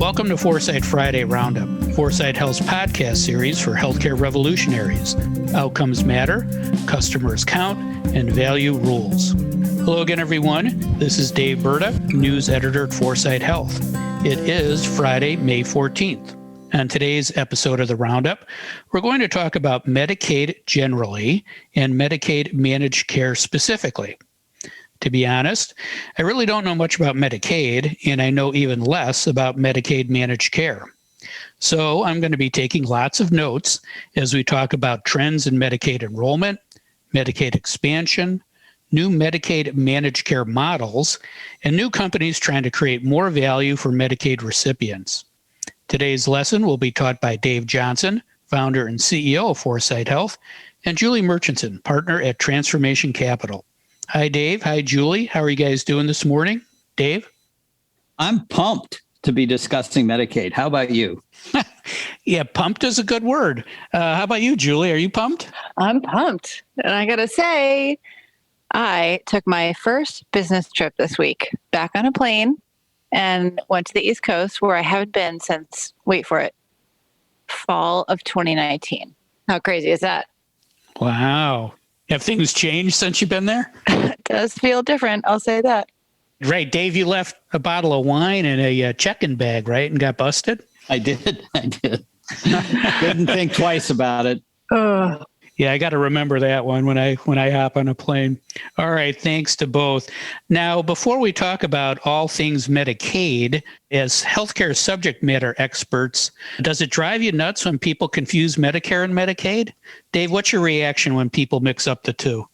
Welcome to Foresight Friday Roundup, Foresight Health's podcast series for healthcare revolutionaries. Outcomes matter, customers count, and value rules. Hello again, everyone. This is Dave Berta, news editor at Foresight Health. It is Friday, May 14th. On today's episode of the Roundup, we're going to talk about Medicaid generally and Medicaid managed care specifically. To be honest, I really don't know much about Medicaid, and I know even less about Medicaid managed care. So I'm going to be taking lots of notes as we talk about trends in Medicaid enrollment, Medicaid expansion, new Medicaid managed care models, and new companies trying to create more value for Medicaid recipients. Today's lesson will be taught by Dave Johnson, founder and CEO of Foresight Health, and Julie Murchison, partner at Transformation Capital. Hi, Dave. Hi, Julie. How are you guys doing this morning? Dave? I'm pumped to be discussing Medicaid. How about you? Yeah, pumped is a good word. How about you, Julie? Are you pumped? I'm pumped. And I got to say, I took my first business trip this week back on a plane and went to the East Coast where I haven't been since, wait for it, fall of 2019. How crazy is that? Wow. Have things changed since you've been there? It does feel different. I'll say that. Right. Dave, you left a bottle of wine in a check-in bag, right? And got busted? I did. Didn't think twice about it. Yeah, I got to remember that one when I hop on a plane. All right, thanks to both. Now, before we talk about all things Medicaid, as healthcare subject matter experts, does it drive you nuts when people confuse Medicare and Medicaid? Dave, what's your reaction when people mix up the two?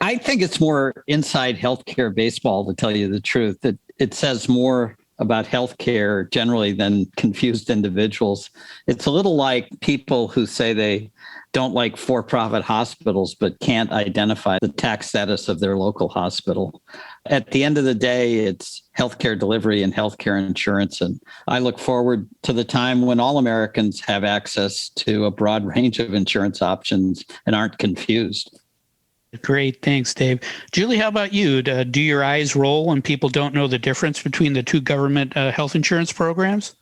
I think it's more inside healthcare baseball, to tell you the truth. It says more about healthcare generally than confused individuals. It's a little like people who say they don't like for-profit hospitals, but can't identify the tax status of their local hospital. At the end of the day, it's healthcare delivery and healthcare insurance. And I look forward to the time when all Americans have access to a broad range of insurance options and aren't confused. Great. Thanks, Dave. Julie, how about you? Do your eyes roll when people don't know the difference between the two government health insurance programs?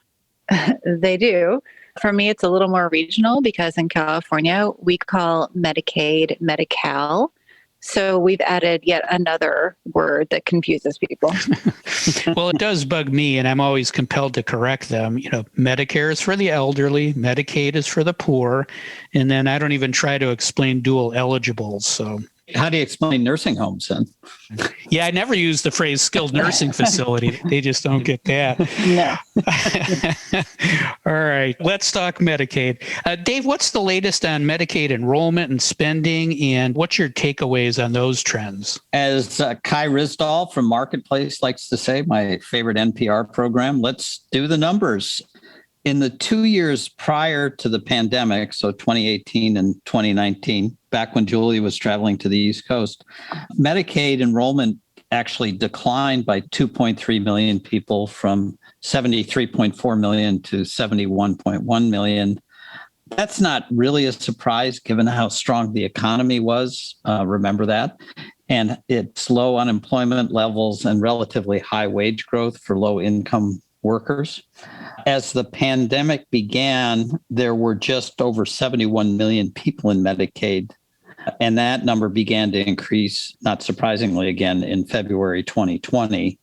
They do. For me, it's a little more regional because in California, we call Medicaid Medi-Cal. So we've added yet another word that confuses people. Well, it does bug me, and I'm always compelled to correct them. You know, Medicare is for the elderly, Medicaid is for the poor, and then I don't even try to explain dual eligibles. So how do you explain nursing homes then? Yeah, I never use the phrase skilled nursing facility. They just don't get that. No. All right, let's talk Medicaid. Dave, what's the latest on Medicaid enrollment and spending, and what's your takeaways on those trends? As Kai Risdall from Marketplace likes to say, my favorite NPR program, let's do the numbers. In the 2 years prior to the pandemic, so 2018 and 2019, back when Julie was traveling to the East Coast, Medicaid enrollment actually declined by 2.3 million people from 73.4 million to 71.1 million. That's not really a surprise given how strong the economy was. Remember that. And its low unemployment levels and relatively high wage growth for low income workers. As the pandemic began, there were just over 71 million people in Medicaid, and that number began to increase, not surprisingly, again in February 2020.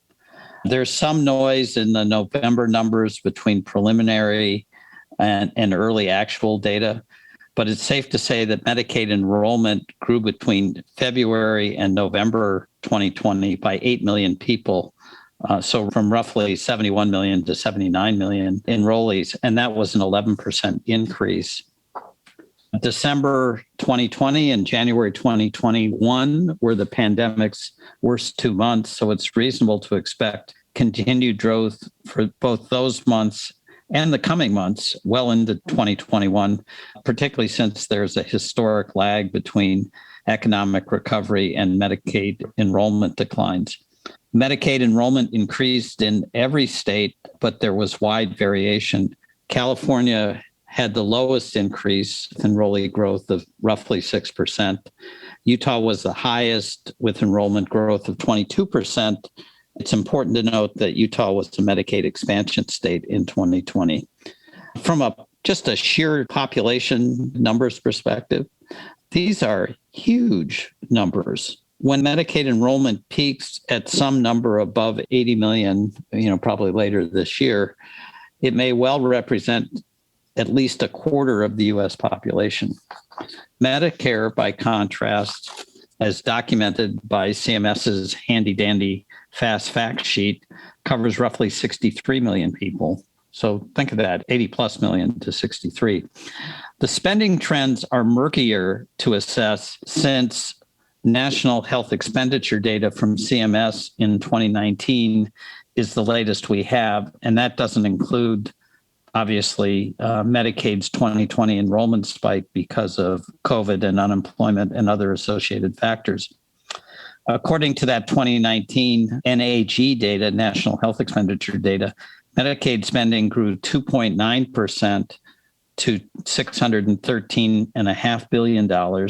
There's some noise in the November numbers between preliminary and early actual data, but it's safe to say that Medicaid enrollment grew between February and November 2020 by 8 million people. So from roughly 71 million to 79 million enrollees, and that was an 11% increase. December 2020 and January 2021 were the pandemic's worst 2 months, so it's reasonable to expect continued growth for both those months and the coming months well into 2021, particularly since there's a historic lag between economic recovery and Medicaid enrollment declines. Medicaid enrollment increased in every state, but there was wide variation. California had the lowest increase with enrollee growth of roughly 6%. Utah was the highest with enrollment growth of 22%, It's important to note that Utah was a Medicaid expansion state in 2020. From just a sheer population numbers perspective, these are huge numbers. When Medicaid enrollment peaks at some number above 80 million, probably later this year, it may well represent at least a quarter of the U.S. population. Medicare, by contrast, as documented by CMS's handy-dandy fast fact sheet, covers roughly 63 million people. So think of that, 80 plus million to 63. The spending trends are murkier to assess since national health expenditure data from CMS in 2019 is the latest we have, and that doesn't include, obviously, Medicaid's 2020 enrollment spike because of COVID and unemployment and other associated factors. According to that 2019 NAG data, National Health Expenditure data, Medicaid spending grew 2.9% to $613.5 billion.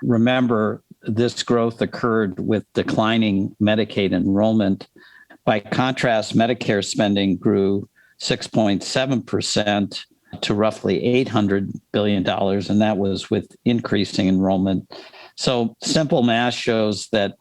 Remember, this growth occurred with declining Medicaid enrollment. By contrast, Medicare spending grew 6.7% to roughly $800 billion, and that was with increasing enrollment. So simple math shows that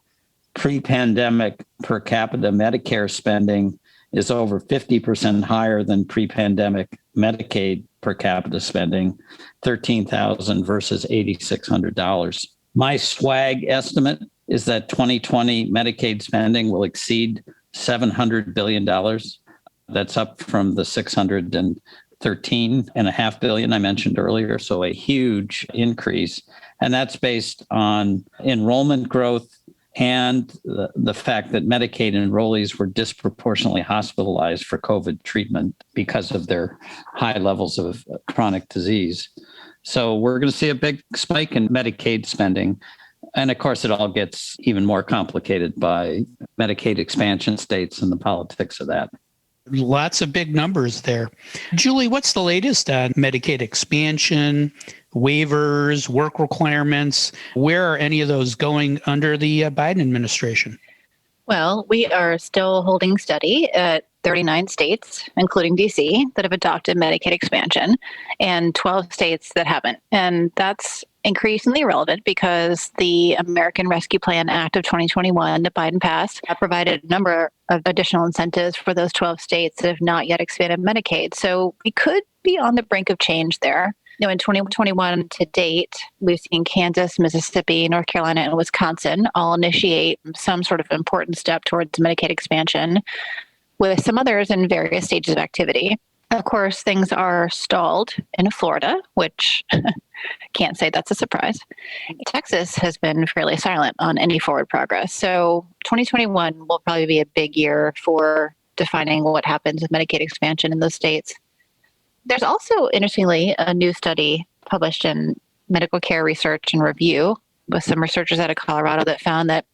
pre-pandemic per capita Medicare spending is over 50% higher than pre-pandemic Medicaid per capita spending, $13,000 versus $8,600. My swag estimate is that 2020 Medicaid spending will exceed $700 billion. That's up from the $613.5 billion I mentioned earlier. So a huge increase. And that's based on enrollment growth and the fact that Medicaid enrollees were disproportionately hospitalized for COVID treatment because of their high levels of chronic disease. So we're going to see a big spike in Medicaid spending. And of course, it all gets even more complicated by Medicaid expansion states and the politics of that. Lots of big numbers there. Julie, what's the latest on Medicaid expansion, waivers, work requirements? Where are any of those going under the Biden administration? Well, we are still holding steady at 39 states, including DC, that have adopted Medicaid expansion, and 12 states that haven't. And that's increasingly relevant because the American Rescue Plan Act of 2021 that Biden passed provided a number of additional incentives for those 12 states that have not yet expanded Medicaid. So we could be on the brink of change there. In 2021 to date, we've seen Kansas, Mississippi, North Carolina, and Wisconsin all initiate some sort of important step towards Medicaid expansion, with some others in various stages of activity. Of course, things are stalled in Florida, which can't say that's a surprise. Texas has been fairly silent on any forward progress. So 2021 will probably be a big year for defining what happens with Medicaid expansion in those states. There's also, interestingly, a new study published in Medical Care Research and Review with some researchers out of Colorado that found that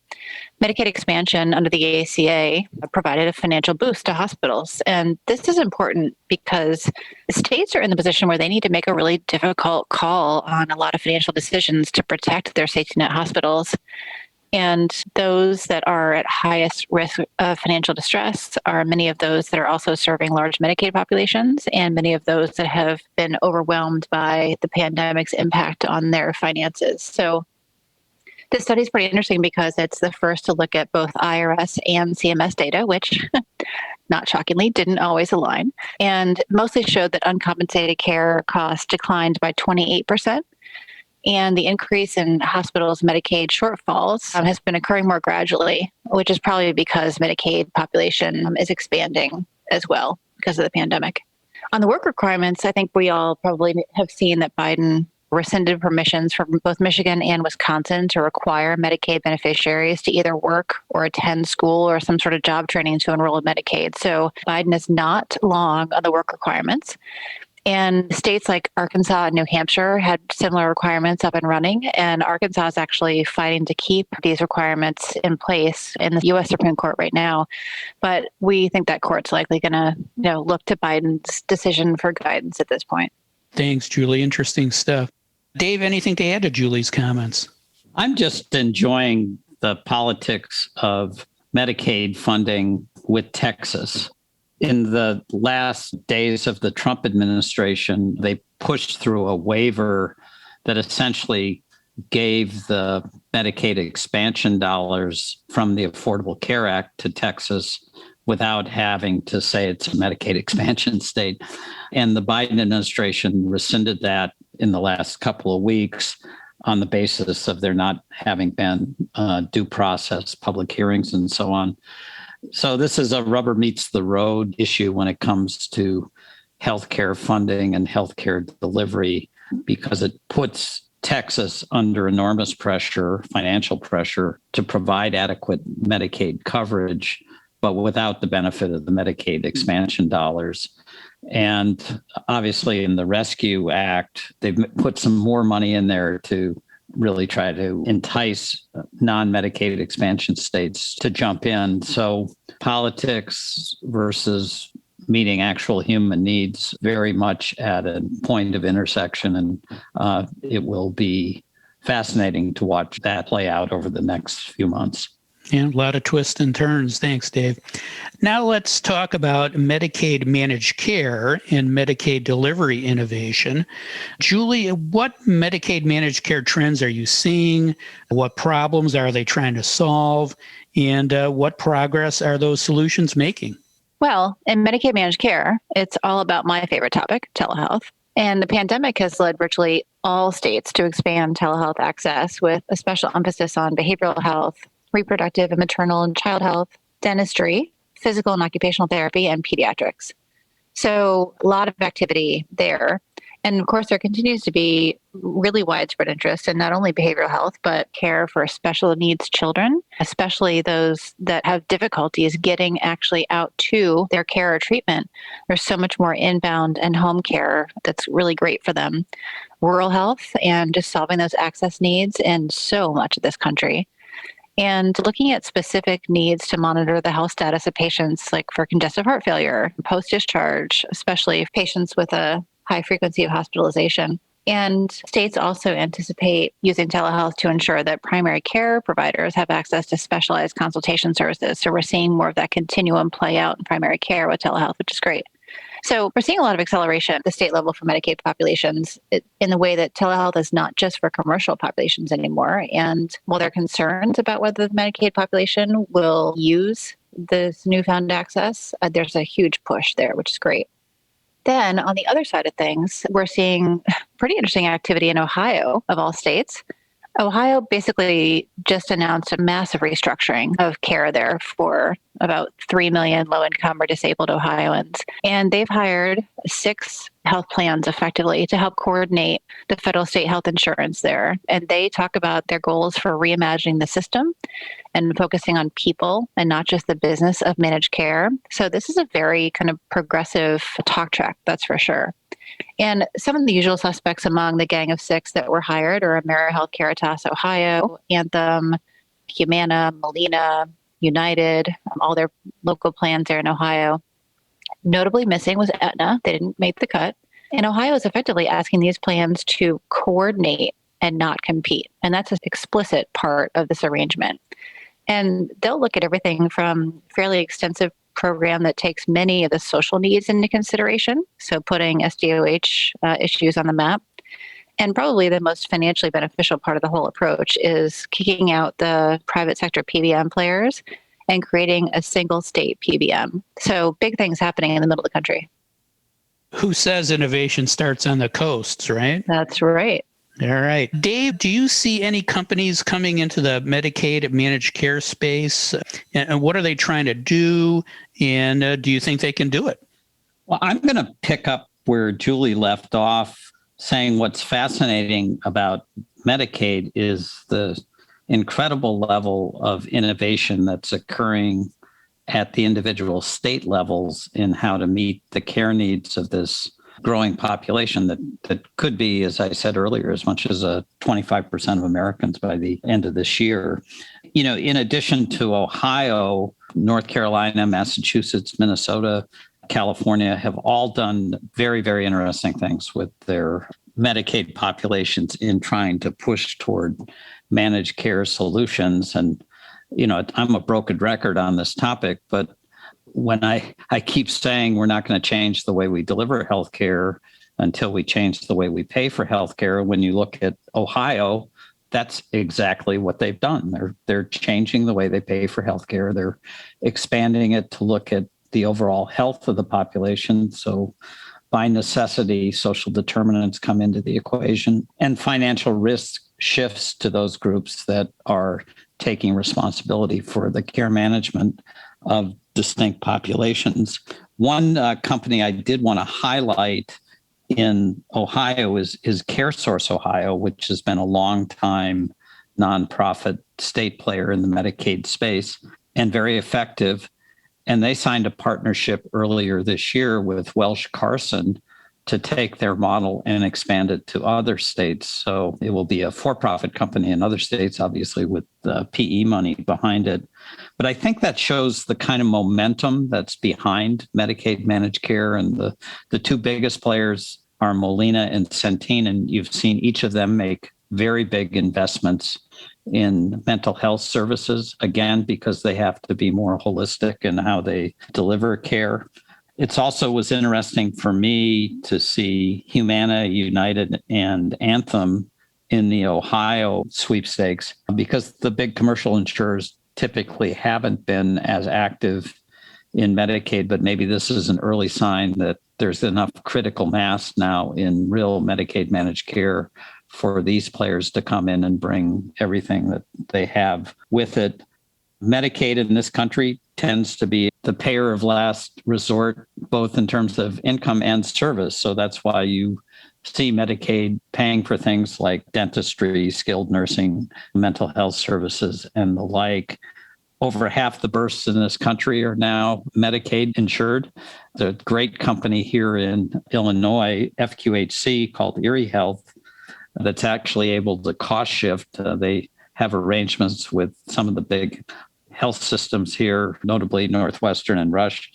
Medicaid expansion under the ACA provided a financial boost to hospitals. And this is important because states are in the position where they need to make a really difficult call on a lot of financial decisions to protect their safety net hospitals. And those that are at highest risk of financial distress are many of those that are also serving large Medicaid populations and many of those that have been overwhelmed by the pandemic's impact on their finances. So this study is pretty interesting because it's the first to look at both IRS and CMS data, which, not shockingly, didn't always align, and mostly showed that uncompensated care costs declined by 28%. And the increase in hospitals' Medicaid shortfalls has been occurring more gradually, which is probably because Medicaid population is expanding as well because of the pandemic. On the work requirements, I think we all probably have seen that Biden rescinded permissions from both Michigan and Wisconsin to require Medicaid beneficiaries to either work or attend school or some sort of job training to enroll in Medicaid. So Biden is not long on the work requirements. And states like Arkansas and New Hampshire had similar requirements up and running. And Arkansas is actually fighting to keep these requirements in place in the U.S. Supreme Court right now. But we think that court's likely going to, look to Biden's decision for guidance at this point. Thanks, Julie. Interesting stuff. Dave, anything to add to Julie's comments? I'm just enjoying the politics of Medicaid funding with Texas. In the last days of the Trump administration, they pushed through a waiver that essentially gave the Medicaid expansion dollars from the Affordable Care Act to Texas without having to say it's a Medicaid expansion state. And the Biden administration rescinded that in the last couple of weeks on the basis of there not having been due process, public hearings, and so on. So this is a rubber meets the road issue when it comes to healthcare funding and healthcare delivery, because it puts Texas under enormous pressure, financial pressure, to provide adequate Medicaid coverage, but without the benefit of the Medicaid expansion dollars. And obviously in the Rescue Act, they've put some more money in there to really try to entice non-Medicaid expansion states to jump in. So politics versus meeting actual human needs very much at a point of intersection. And it will be fascinating to watch that play out over the next few months. Yeah, a lot of twists and turns. Thanks, Dave. Now let's talk about Medicaid managed care and Medicaid delivery innovation. Julie, what Medicaid managed care trends are you seeing? What problems are they trying to solve? And what progress are those solutions making? Well, in Medicaid managed care, it's all about my favorite topic, telehealth. And the pandemic has led virtually all states to expand telehealth access with a special emphasis on behavioral health, reproductive and maternal and child health, dentistry, physical and occupational therapy, and pediatrics. So a lot of activity there. And of course, there continues to be really widespread interest in not only behavioral health, but care for special needs children, especially those that have difficulties getting actually out to their care or treatment. There's so much more inbound and home care that's really great for them. Rural health and just solving those access needs in so much of this country. And looking at specific needs to monitor the health status of patients, like for congestive heart failure, post-discharge, especially patients with a high frequency of hospitalization. And states also anticipate using telehealth to ensure that primary care providers have access to specialized consultation services. So we're seeing more of that continuum play out in primary care with telehealth, which is great. So we're seeing a lot of acceleration at the state level for Medicaid populations in the way that telehealth is not just for commercial populations anymore. And while there are concerns about whether the Medicaid population will use this newfound access, there's a huge push there, which is great. Then on the other side of things, we're seeing pretty interesting activity in Ohio, of all states. Ohio basically just announced a massive restructuring of care there for about 3 million low-income or disabled Ohioans. And they've hired 6 health plans effectively to help coordinate the federal state health insurance there. And they talk about their goals for reimagining the system and focusing on people and not just the business of managed care. So this is a very kind of progressive talk track, that's for sure. And some of the usual suspects among the gang of 6 that were hired are AmeriHealth Caritas Ohio, Anthem, Humana, Molina, United, all their local plans there in Ohio. Notably missing was Aetna. They didn't make the cut. And Ohio is effectively asking these plans to coordinate and not compete. And that's an explicit part of this arrangement. And they'll look at everything from fairly extensive program that takes many of the social needs into consideration, so putting SDOH issues on the map. And probably the most financially beneficial part of the whole approach is kicking out the private sector PBM players and creating a single state PBM. So big things happening in the middle of the country. Who says innovation starts on the coasts, right? That's right. All right. Dave, do you see any companies coming into the Medicaid managed care space? And what are they trying to do? And do you think they can do it? Well, I'm going to pick up where Julie left off, saying what's fascinating about Medicaid is the incredible level of innovation that's occurring at the individual state levels in how to meet the care needs of this growing population that could be, as I said earlier, as much as 25% of Americans by the end of this year. You know, in addition to Ohio, North Carolina, Massachusetts, Minnesota, California have all done very, very interesting things with their Medicaid populations in trying to push toward managed care solutions. And I'm a broken record on this topic, but when I keep saying we're not going to change the way we deliver healthcare until we change the way we pay for healthcare, when you look at Ohio, that's exactly what they've done. They're changing the way they pay for healthcare. They're expanding it to look at the overall health of the population. So by necessity, social determinants come into the equation, and financial risk shifts to those groups that are taking responsibility for the care management of distinct populations. One company I did want to highlight in Ohio is CareSource Ohio, which has been a long time nonprofit state player in the Medicaid space and very effective. And they signed a partnership earlier this year with Welsh Carson to take their model and expand it to other states. So it will be a for-profit company in other states, obviously with PE money behind it. But I think that shows the kind of momentum that's behind Medicaid managed care. And the two biggest players are Molina and Centene, and you've seen each of them make very big investments in mental health services, again, because they have to be more holistic in how they deliver care. It's also was interesting for me to see Humana, United, and Anthem in the Ohio sweepstakes, because the big commercial insurers typically haven't been as active in Medicaid, but maybe this is an early sign that there's enough critical mass now in real Medicaid managed care for these players to come in and bring everything that they have with it. Medicaid in this country tends to be the payer of last resort, both in terms of income and service. So that's why you see Medicaid paying for things like dentistry, skilled nursing, mental health services, and the like. Over half the births in this country are now Medicaid insured. There's a great company here in Illinois, FQHC, called Erie Health, that's actually able to cost shift. They have arrangements with some of the big health systems here, notably Northwestern and Rush,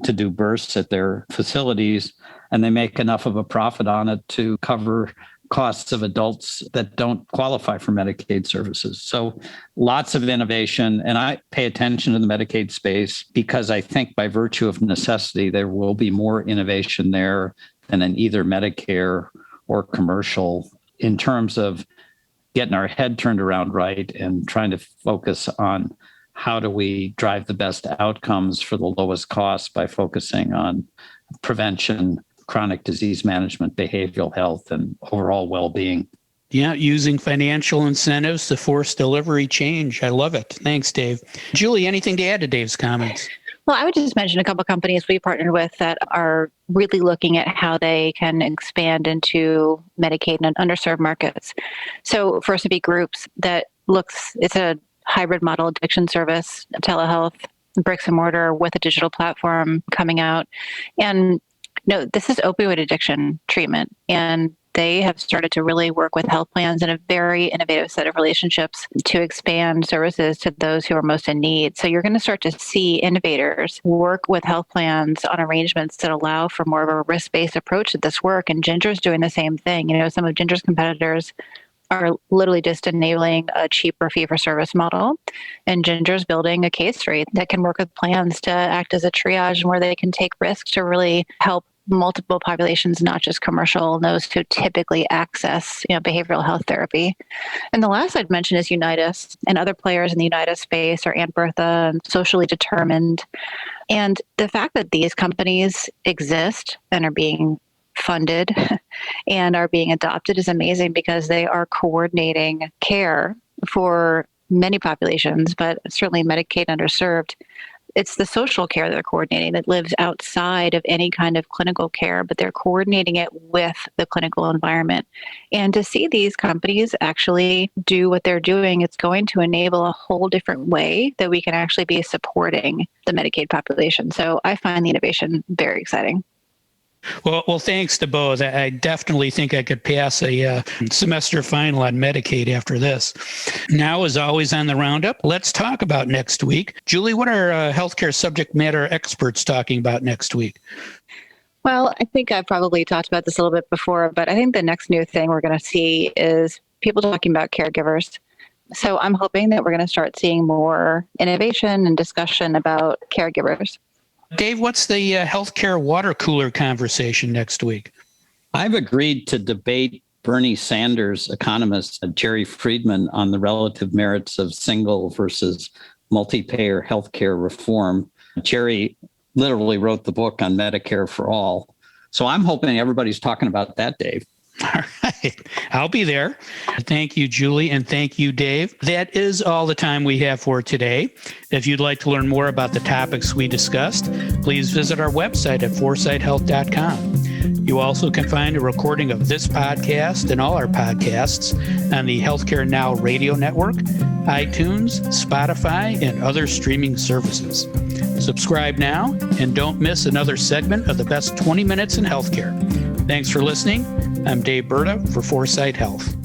to do births at their facilities. And they make enough of a profit on it to cover costs of adults that don't qualify for Medicaid services. So lots of innovation. And I pay attention to the Medicaid space because I think by virtue of necessity, there will be more innovation there than in either Medicare or commercial in terms of getting our head turned around right and trying to focus on how do we drive the best outcomes for the lowest cost by focusing on prevention, chronic disease management, behavioral health, and overall well-being. Yeah, using financial incentives to force delivery change. I love it. Thanks, Dave. Julie, anything to add to Dave's comments? Well, I would just mention a couple of companies we partnered with that are really looking at how they can expand into Medicaid and underserved markets. So first would be Groups that it's a hybrid model addiction service, telehealth, bricks and mortar with a digital platform coming out. And this is opioid addiction treatment. And they have started to really work with health plans in a very innovative set of relationships to expand services to those who are most in need. So you're going to start to see innovators work with health plans on arrangements that allow for more of a risk-based approach to this work. And Ginger's doing the same thing. Some of Ginger's competitors are literally just enabling a cheaper fee-for-service model. And Ginger's building a case rate that can work with plans to act as a triage and where they can take risks to really help multiple populations, not just commercial, and those who typically access behavioral health therapy. And the last I'd mention is Unitas, and other players in the Unitas space are Aunt Bertha and Socially Determined. And the fact that these companies exist and are being funded and are being adopted is amazing because they are coordinating care for many populations, but certainly Medicaid underserved. It's the social care they're coordinating that lives outside of any kind of clinical care, but they're coordinating it with the clinical environment. And to see these companies actually do what they're doing, it's going to enable a whole different way that we can actually be supporting the Medicaid population. So I find the innovation very exciting. Well, thanks to both. I definitely think I could pass a semester final on Medicaid after this. Now, as always on the Roundup, let's talk about next week. Julie, what are healthcare subject matter experts talking about next week? Well, I think I've probably talked about this a little bit before, but I think the next new thing we're going to see is people talking about caregivers. So I'm hoping that we're going to start seeing more innovation and discussion about caregivers. Dave, what's the healthcare water cooler conversation next week? I've agreed to debate Bernie Sanders economist Jerry Friedman on the relative merits of single versus multi-payer healthcare reform. Jerry literally wrote the book on Medicare for All. So I'm hoping everybody's talking about that, Dave. All right. I'll be there. Thank you, Julie, and thank you, Dave. That is all the time we have for today. If you'd like to learn more about the topics we discussed, please visit our website at foresighthealth.com. You also can find a recording of this podcast and all our podcasts on the Healthcare Now radio network, iTunes, Spotify, and other streaming services. Subscribe now and don't miss another segment of the best 20 minutes in healthcare. Thanks for listening. I'm Dave Berta for Foresight Health.